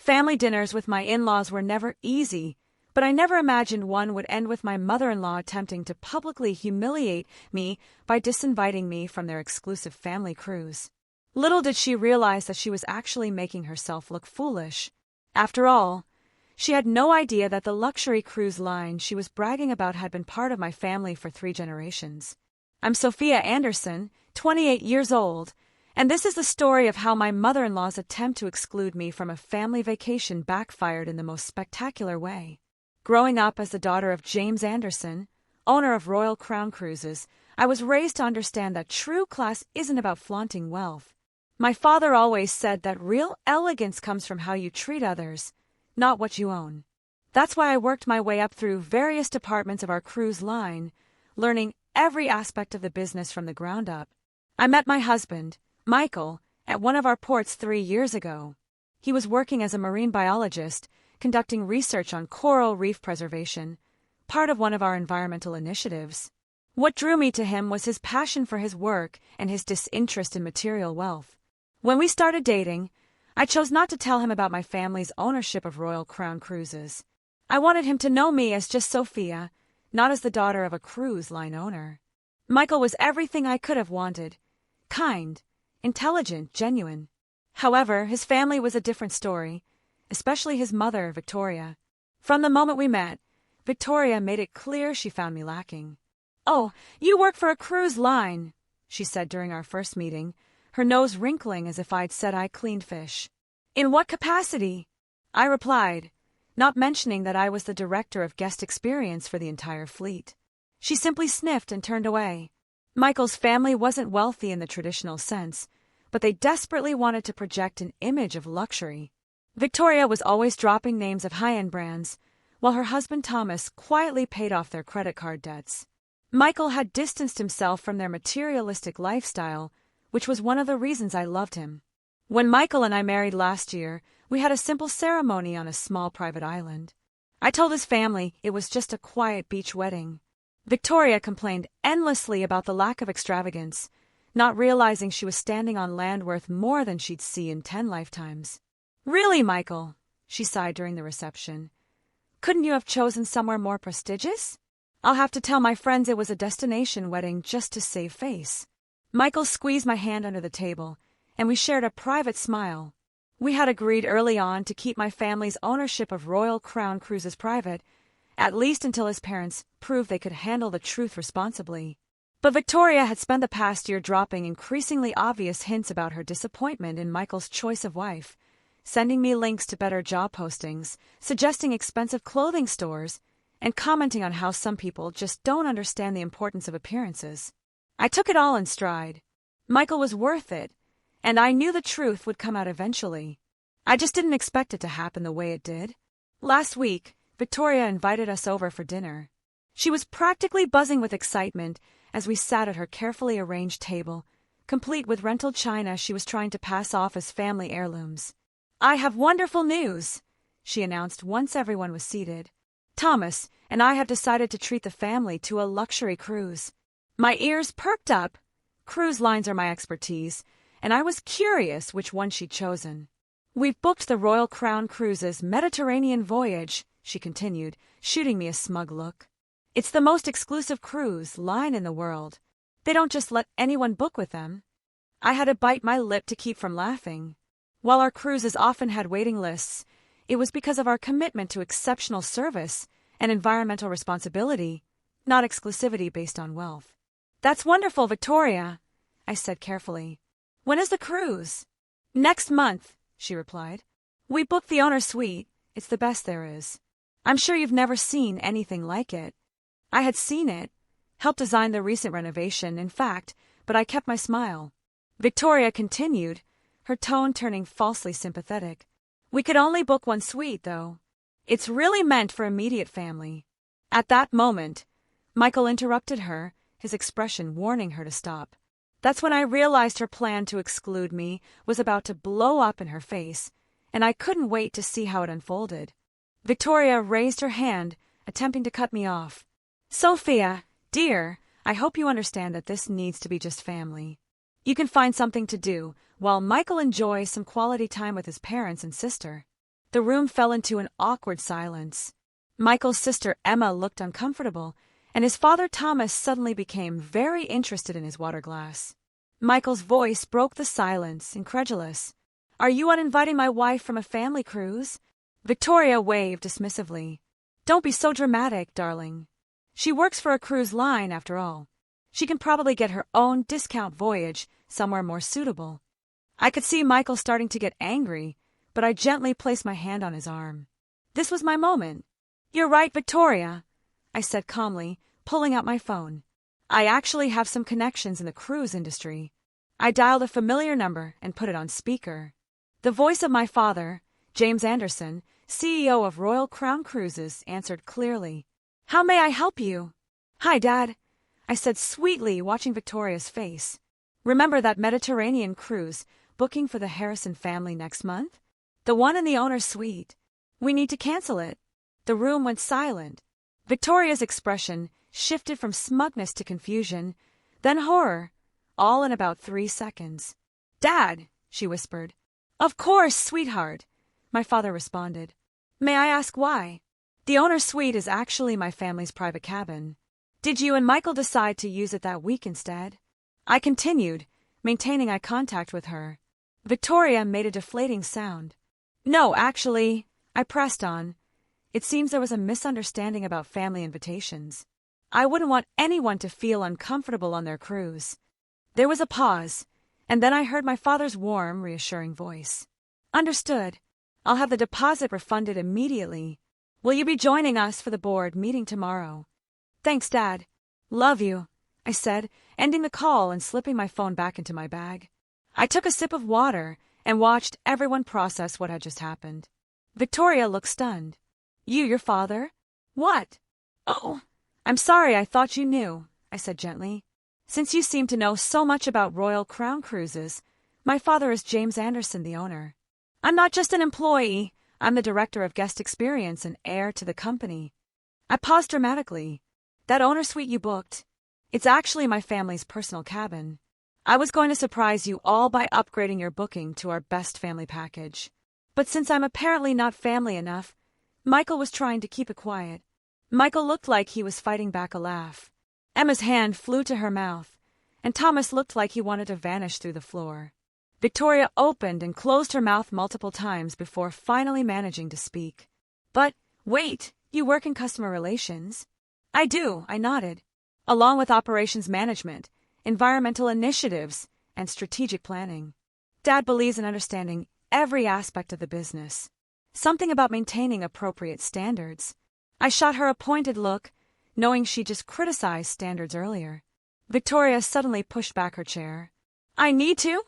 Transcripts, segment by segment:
Family dinners with my in-laws were never easy, but I never imagined one would end with my mother-in-law attempting to publicly humiliate me by disinviting me from their exclusive family cruise. Little did she realize that she was actually making herself look foolish. After all, she had no idea that the luxury cruise line she was bragging about had been part of my family for 3 generations. I'm Sophia Anderson, 28 years old, and this is the story of how my mother-in-law's attempt to exclude me from a family vacation backfired in the most spectacular way. Growing up as the daughter of James Anderson, owner of Royal Crown Cruises, I was raised to understand that true class isn't about flaunting wealth. My father always said that real elegance comes from how you treat others, not what you own. That's why I worked my way up through various departments of our cruise line, learning every aspect of the business from the ground up. I met my husband, Michael, at one of our ports 3 years ago. He was working as a marine biologist, conducting research on coral reef preservation, part of one of our environmental initiatives. What drew me to him was his passion for his work and his disinterest in material wealth. When we started dating, I chose not to tell him about my family's ownership of Royal Crown Cruises. I wanted him to know me as just Sophia, not as the daughter of a cruise line owner. Michael was everything I could have wanted: kind, intelligent, genuine. However, his family was a different story, especially his mother, Victoria. From the moment we met, Victoria made it clear she found me lacking. "Oh, you work for a cruise line," she said during our first meeting, her nose wrinkling as if I'd said I cleaned fish. "In what capacity?" I replied, not mentioning that I was the director of guest experience for the entire fleet. She simply sniffed and turned away. Michael's family wasn't wealthy in the traditional sense, but they desperately wanted to project an image of luxury. Victoria was always dropping names of high-end brands, while her husband Thomas quietly paid off their credit card debts. Michael had distanced himself from their materialistic lifestyle, which was one of the reasons I loved him. When Michael and I married last year, we had a simple ceremony on a small private island. I told his family it was just a quiet beach wedding. Victoria complained endlessly about the lack of extravagance, not realizing she was standing on land worth more than she'd see in 10 lifetimes. "Really, Michael," she sighed during the reception, "couldn't you have chosen somewhere more prestigious? I'll have to tell my friends it was a destination wedding just to save face." Michael squeezed my hand under the table, and we shared a private smile. We had agreed early on to keep my family's ownership of Royal Crown Cruises private, at least until his parents proved they could handle the truth responsibly. But Victoria had spent the past year dropping increasingly obvious hints about her disappointment in Michael's choice of wife, sending me links to better job postings, suggesting expensive clothing stores, and commenting on how some people just don't understand the importance of appearances. I took it all in stride. Michael was worth it, and I knew the truth would come out eventually. I just didn't expect it to happen the way it did. Last week, Victoria invited us over for dinner. She was practically buzzing with excitement as we sat at her carefully arranged table, complete with rental china she was trying to pass off as family heirlooms. "I have wonderful news," she announced once everyone was seated. "Thomas and I have decided to treat the family to a luxury cruise." My ears perked up. Cruise lines are my expertise, and I was curious which one she'd chosen. "We've booked the Royal Crown Cruises Mediterranean voyage," she continued, shooting me a smug look. "It's the most exclusive cruise line in the world. They don't just let anyone book with them." I had to bite my lip to keep from laughing. While our cruises often had waiting lists, it was because of our commitment to exceptional service and environmental responsibility, not exclusivity based on wealth. "That's wonderful, Victoria," I said carefully. "When is the cruise?" "Next month," she replied. "We booked the owner's suite. It's the best there is. I'm sure you've never seen anything like it." I had seen it, helped design the recent renovation, in fact, but I kept my smile. Victoria continued, her tone turning falsely sympathetic. "We could only book one suite, though. It's really meant for immediate family." At that moment, Michael interrupted her, his expression warning her to stop. That's when I realized her plan to exclude me was about to blow up in her face, and I couldn't wait to see how it unfolded. Victoria raised her hand, attempting to cut me off. "Sophia, dear, I hope you understand that this needs to be just family. You can find something to do while Michael enjoys some quality time with his parents and sister." The room fell into an awkward silence. Michael's sister Emma looked uncomfortable, and his father Thomas suddenly became very interested in his water glass. Michael's voice broke the silence, incredulous. "Are you uninviting my wife from a family cruise?" Victoria waved dismissively. "Don't be so dramatic, darling. She works for a cruise line, after all. She can probably get her own discount voyage somewhere more suitable." I could see Michael starting to get angry, but I gently placed my hand on his arm. This was my moment. "You're right, Victoria," I said calmly, pulling out my phone. "I actually have some connections in the cruise industry." I dialed a familiar number and put it on speaker. The voice of my father, James Anderson, CEO of Royal Crown Cruises, answered clearly. "How may I help you?" "Hi, Dad," I said sweetly, watching Victoria's face. "Remember that Mediterranean cruise booking for the Harrison family next month? The one in the owner's suite. We need to cancel it." The room went silent. Victoria's expression shifted from smugness to confusion, then horror, all in about 3 seconds. "Dad," she whispered. "Of course, sweetheart," my father responded. "May I ask why?" "The owner's suite is actually my family's private cabin. Did you and Michael decide to use it that week instead?" I continued, maintaining eye contact with her. Victoria made a deflating sound. "No, actually," I pressed on. "It seems there was a misunderstanding about family invitations. I wouldn't want anyone to feel uncomfortable on their cruise." There was a pause, and then I heard my father's warm, reassuring voice. "Understood. I'll have the deposit refunded immediately. Will you be joining us for the board meeting tomorrow?" "Thanks, Dad. Love you," I said, ending the call and slipping my phone back into my bag. I took a sip of water and watched everyone process what had just happened. Victoria looked stunned. Your father?" "What?" "Oh, I'm sorry, I thought you knew," I said gently. "Since you seem to know so much about Royal Crown Cruises, my father is James Anderson, the owner. I'm not just an employee, I'm the director of guest experience and heir to the company." I paused dramatically. "That owner suite you booked, it's actually my family's personal cabin. I was going to surprise you all by upgrading your booking to our best family package. But since I'm apparently not family enough, Michael was trying to keep it quiet." Michael looked like he was fighting back a laugh. Emma's hand flew to her mouth, and Thomas looked like he wanted to vanish through the floor. Victoria opened and closed her mouth multiple times before finally managing to speak. "But, wait, you work in customer relations?" "I do," I nodded. "Along with operations management, environmental initiatives, and strategic planning. Dad believes in understanding every aspect of the business. Something about maintaining appropriate standards." I shot her a pointed look, knowing she just criticized standards earlier. Victoria suddenly pushed back her chair. "I need to?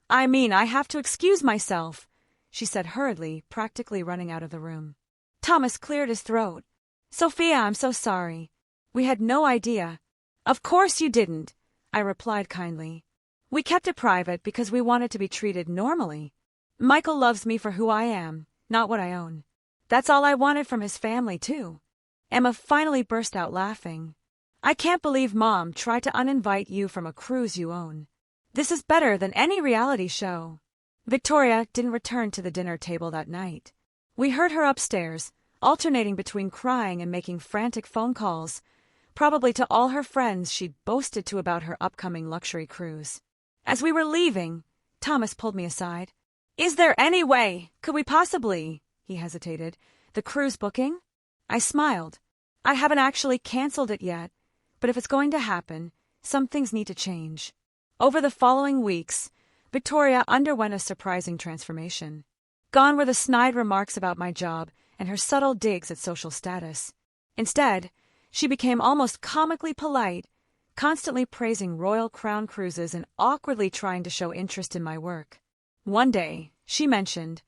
I mean, I have to excuse myself," she said hurriedly, practically running out of the room. Thomas cleared his throat. "Sophia, I'm so sorry. We had no idea." "Of course you didn't," I replied kindly. "We kept it private because we wanted to be treated normally. Michael loves me for who I am, not what I own. That's all I wanted from his family, too." Emma finally burst out laughing. "I can't believe Mom tried to uninvite you from a cruise you own. This is better than any reality show." Victoria didn't return to the dinner table that night. We heard her upstairs, alternating between crying and making frantic phone calls, probably to all her friends she'd boasted to about her upcoming luxury cruise. As we were leaving, Thomas pulled me aside. "Is there any way, could we possibly," he hesitated, "the cruise booking?" I smiled. "I haven't actually canceled it yet, but if it's going to happen, some things need to change." Over the following weeks, Victoria underwent a surprising transformation. Gone were the snide remarks about my job and her subtle digs at social status. Instead, she became almost comically polite, constantly praising Royal Crown Cruises and awkwardly trying to show interest in my work. One day, she mentioned,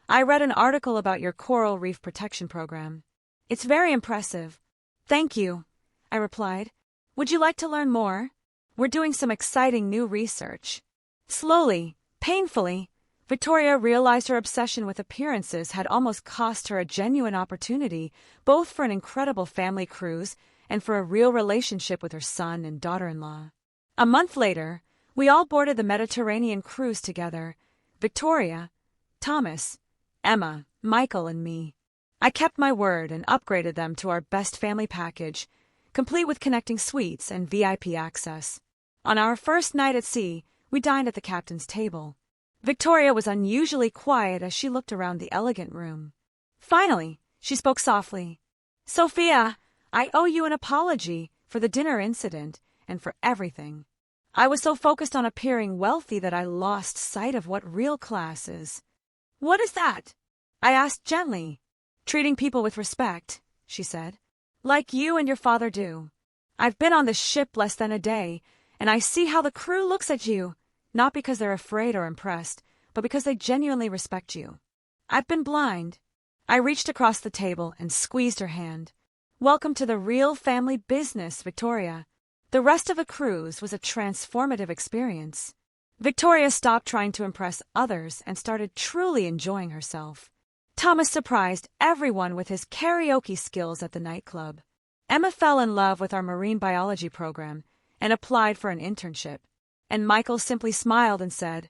"I read an article about your coral reef protection program. It's very impressive." "Thank you," I replied. "Would you like to learn more? We're doing some exciting new research." Slowly, painfully, Victoria realized her obsession with appearances had almost cost her a genuine opportunity, both for an incredible family cruise and for a real relationship with her son and daughter-in-law. A month later, we all boarded the Mediterranean cruise together. Victoria, Thomas, Emma, Michael and me. I kept my word and upgraded them to our best family package, complete with connecting suites and VIP access. On our first night at sea, we dined at the captain's table. Victoria was unusually quiet as she looked around the elegant room. Finally, she spoke softly. "Sophia, I owe you an apology for the dinner incident and for everything. I was so focused on appearing wealthy that I lost sight of what real class is." "What is that?" I asked gently. "Treating people with respect," she said. "Like you and your father do. I've been on this ship less than a day, and I see how the crew looks at you, not because they're afraid or impressed, but because they genuinely respect you. I've been blind." I reached across the table and squeezed her hand. "Welcome to the real family business, Victoria." The rest of the cruise was a transformative experience. Victoria stopped trying to impress others and started truly enjoying herself. Thomas surprised everyone with his karaoke skills at the nightclub. Emma fell in love with our marine biology program and applied for an internship. And Michael simply smiled and said,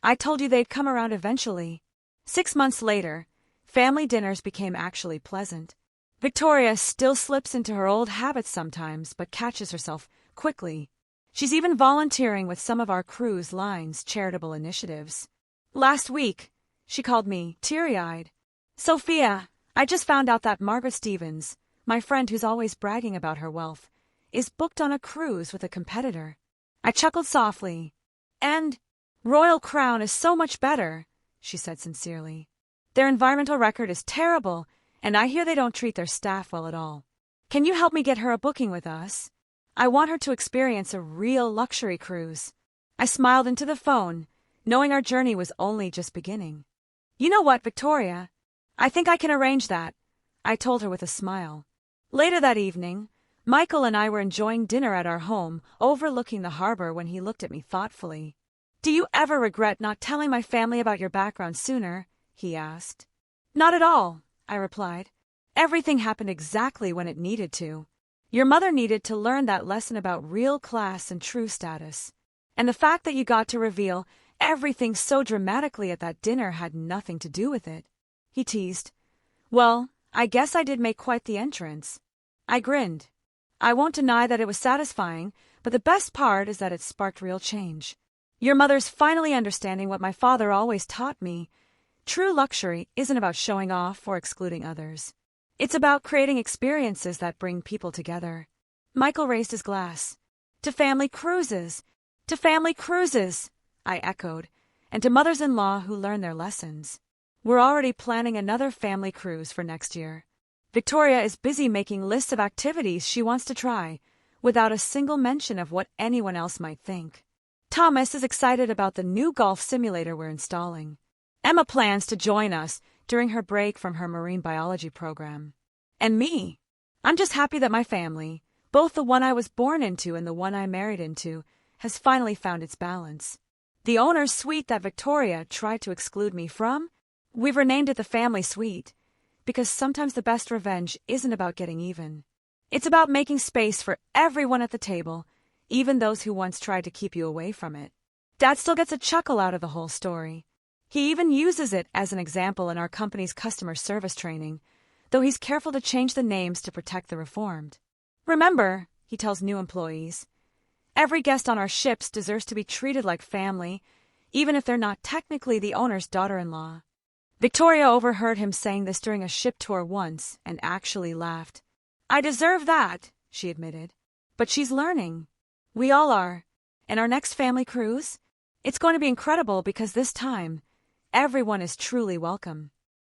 "I told you they'd come around eventually." 6 months later, family dinners became actually pleasant. Victoria still slips into her old habits sometimes, but catches herself quickly. She's even volunteering with some of our cruise line's charitable initiatives. Last week, she called me, teary-eyed. "Sophia, I just found out that Margaret Stevens, my friend who's always bragging about her wealth, is booked on a cruise with a competitor." I chuckled softly. "And Royal Crown is so much better," she said sincerely. "Their environmental record is terrible, and I hear they don't treat their staff well at all. Can you help me get her a booking with us? I want her to experience a real luxury cruise." I smiled into the phone, knowing our journey was only just beginning. "You know what, Victoria? I think I can arrange that," I told her with a smile. Later that evening, Michael and I were enjoying dinner at our home, overlooking the harbor when he looked at me thoughtfully. "Do you ever regret not telling my family about your background sooner?" he asked. "Not at all," I replied. "Everything happened exactly when it needed to. Your mother needed to learn that lesson about real class and true status. And the fact that you got to reveal everything so dramatically at that dinner had nothing to do with it." He teased. "Well, I guess I did make quite the entrance." I grinned. "I won't deny that it was satisfying, but the best part is that it sparked real change. Your mother's finally understanding what my father always taught me. True luxury isn't about showing off or excluding others. It's about creating experiences that bring people together." Michael raised his glass. "To family cruises! To family cruises!" I echoed, "and to mothers-in-law who learn their lessons." We're already planning another family cruise for next year. Victoria is busy making lists of activities she wants to try, without a single mention of what anyone else might think. Thomas is excited about the new golf simulator we're installing. Emma plans to join us during her break from her marine biology program. And me, I'm just happy that my family, both the one I was born into and the one I married into, has finally found its balance. The owner's suite that Victoria tried to exclude me from, we've renamed it the family suite, because sometimes the best revenge isn't about getting even. It's about making space for everyone at the table, even those who once tried to keep you away from it. Dad still gets a chuckle out of the whole story. He even uses it as an example in our company's customer service training, though he's careful to change the names to protect the reformed. "Remember," he tells new employees, "every guest on our ships deserves to be treated like family, even if they're not technically the owner's daughter-in-law." Victoria overheard him saying this during a ship tour once and actually laughed. "I deserve that," she admitted. "But she's learning. We all are. And our next family cruise? It's going to be incredible because this time, everyone is truly welcome."